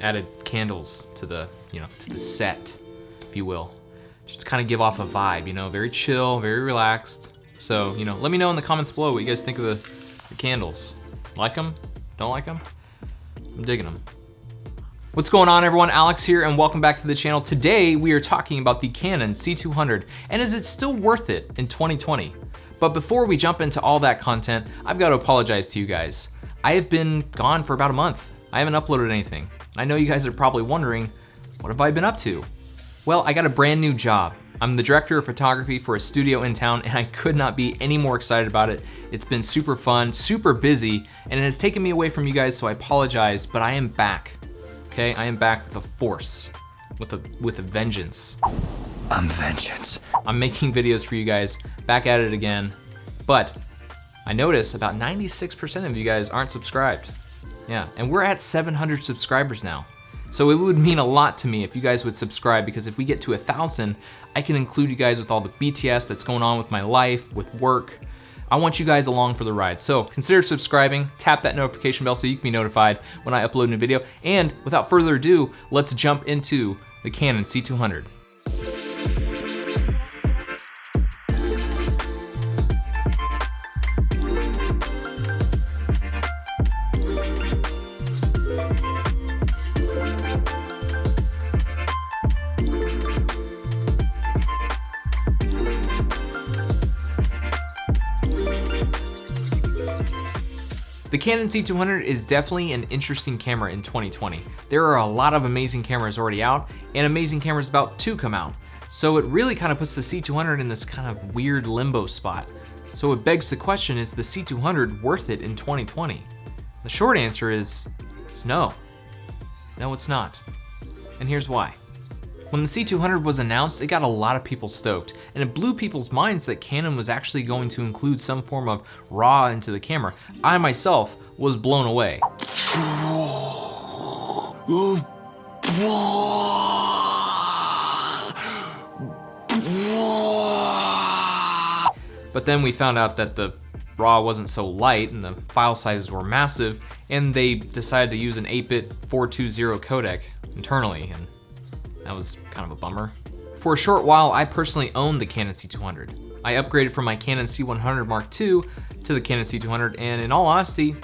added candles to the, to the set, if you will. Just to kind of give off a vibe, very chill, very relaxed. So, let me know in the comments below what you guys think of the candles. Like them? Don't like them? I'm digging them. What's going on, everyone? Alex here, and welcome back to the channel. Today, we are talking about the Canon C200, and is it still worth it in 2020? But before we jump into all that content, I've got to apologize to you guys. I have been gone for about a month. I haven't uploaded anything. I know you guys are probably wondering, what have I been up to? Well, I got a brand new job. I'm the director of photography for a studio in town, and I could not be any more excited about it. It's been super fun, super busy, and it has taken me away from you guys, so I apologize, but I am back. Okay, I am back with a force, with a vengeance. I'm vengeance. I'm making videos for you guys, back at it again, but I notice about 96% of you guys aren't subscribed. Yeah, and we're at 700 subscribers now. So it would mean a lot to me if you guys would subscribe, because if we get to 1,000, I can include you guys with all the BTS that's going on with my life, with work. I want you guys along for the ride. So consider subscribing, tap that notification bell so you can be notified when I upload a new video. And without further ado, let's jump into the Canon C200. The Canon C200 is definitely an interesting camera in 2020. There are a lot of amazing cameras already out, and amazing cameras about to come out. So it really kind of puts the C200 in this kind of weird limbo spot. So it begs the question, is the C200 worth it in 2020? The short answer is no. No, it's not. And here's why. When the C200 was announced, it got a lot of people stoked, and it blew people's minds that Canon was actually going to include some form of RAW into the camera. I myself was blown away. But then we found out that the RAW wasn't so light and the file sizes were massive, and they decided to use an 8-bit 420 codec internally, and that was kind of a bummer. For a short while, I personally owned the Canon C200. I upgraded from my Canon C100 Mark II to the Canon C200, and in all honesty,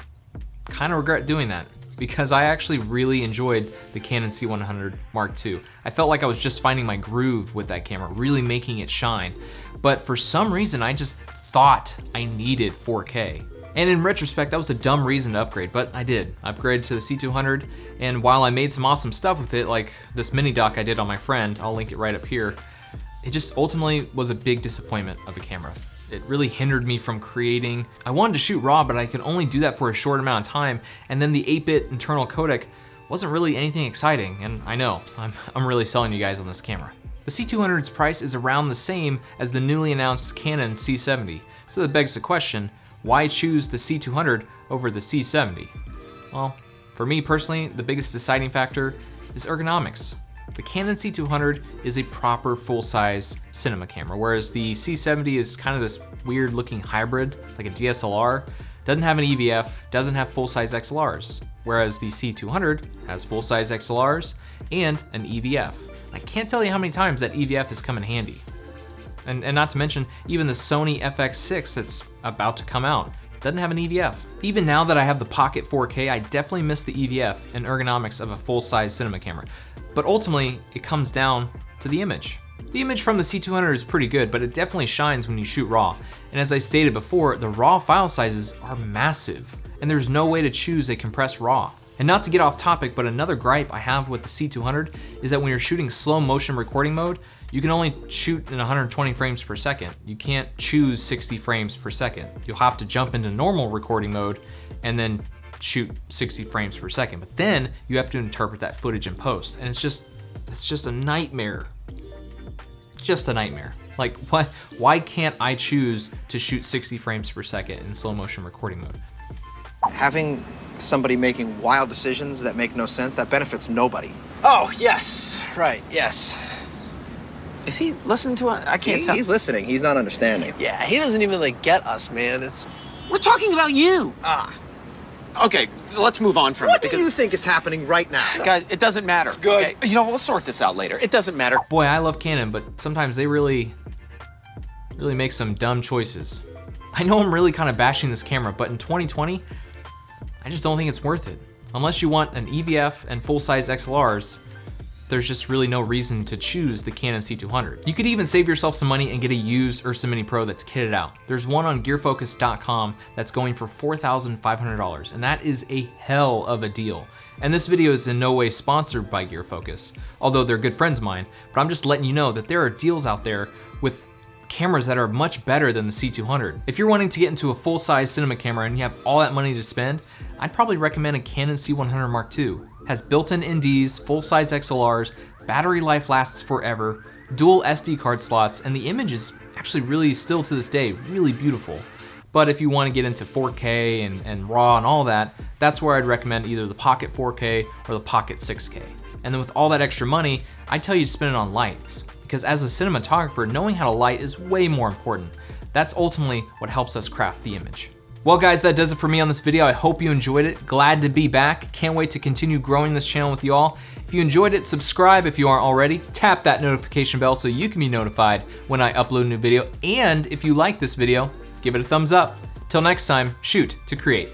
kind of regret doing that, because I actually really enjoyed the Canon C100 Mark II. I felt like I was just finding my groove with that camera, really making it shine. But for some reason, I just thought I needed 4K. And in retrospect, that was a dumb reason to upgrade, but I did. I upgraded to the C200, and while I made some awesome stuff with it, like this mini doc I did on my friend, I'll link it right up here, it just ultimately was a big disappointment of a camera. It really hindered me from creating. I wanted to shoot RAW, but I could only do that for a short amount of time, and then the 8-bit internal codec wasn't really anything exciting, and I know, I'm really selling you guys on this camera. The C200's price is around the same as the newly announced Canon C70, so that begs the question, why choose the C200 over the C70? Well, for me personally, the biggest deciding factor is ergonomics. The Canon C200 is a proper full-size cinema camera, whereas the C70 is kind of this weird looking hybrid, like a DSLR, doesn't have an EVF, doesn't have full-size XLRs, whereas the C200 has full-size XLRs and an EVF. I can't tell you how many times that EVF has come in handy. And not to mention, even the Sony FX6 that's about to come out doesn't have an EVF. Even now that I have the Pocket 4K, I definitely miss the EVF and ergonomics of a full-size cinema camera. But ultimately, it comes down to the image. The image from the C200 is pretty good, but it definitely shines when you shoot RAW. And as I stated before, the RAW file sizes are massive, and there's no way to choose a compressed RAW. And not to get off topic, but another gripe I have with the C200 is that when you're shooting slow motion recording mode, you can only shoot in 120 frames per second. You can't choose 60 frames per second. You'll have to jump into normal recording mode and then shoot 60 frames per second. But then you have to interpret that footage in post, and it's just a nightmare. Just a nightmare. Like, why can't I choose to shoot 60 frames per second in slow motion recording mode? Having somebody making wild decisions that make no sense, that benefits nobody. Oh, yes, right, yes. Is he listening to us? I can't tell. He's listening, he's not understanding. Yeah, he doesn't even, like, get us, man. We're talking about you. Okay, let's move on from What it. do you think is happening right now? Guys, it doesn't matter. It's good. Okay? You know, we'll sort this out later. It doesn't matter. Boy, I love Canon, but sometimes they really make some dumb choices. I know I'm really kind of bashing this camera, but in 2020, I just don't think it's worth it. Unless you want an EVF and full-size XLRs, there's just really no reason to choose the Canon C200. You could even save yourself some money and get a used Ursa Mini Pro that's kitted out. There's one on gearfocus.com that's going for $4,500, and that is a hell of a deal. And this video is in no way sponsored by GearFocus, although they're good friends of mine, but I'm just letting you know that there are deals out there with cameras that are much better than the C200. If you're wanting to get into a full-size cinema camera and you have all that money to spend, I'd probably recommend a Canon C100 Mark II. Has built-in NDs, full-size XLRs, battery life lasts forever, dual SD card slots, and the image is actually really, still to this day, really beautiful. But if you want to get into 4K and RAW and all that, that's where I'd recommend either the Pocket 4K or the Pocket 6K. And then with all that extra money, I'd tell you to spend it on lights, because as a cinematographer, knowing how to light is way more important. That's ultimately what helps us craft the image. Well guys, that does it for me on this video. I hope you enjoyed it. Glad to be back. Can't wait to continue growing this channel with you all. If you enjoyed it, subscribe if you aren't already. Tap that notification bell so you can be notified when I upload a new video. And if you like this video, give it a thumbs up. Till next time, shoot to create.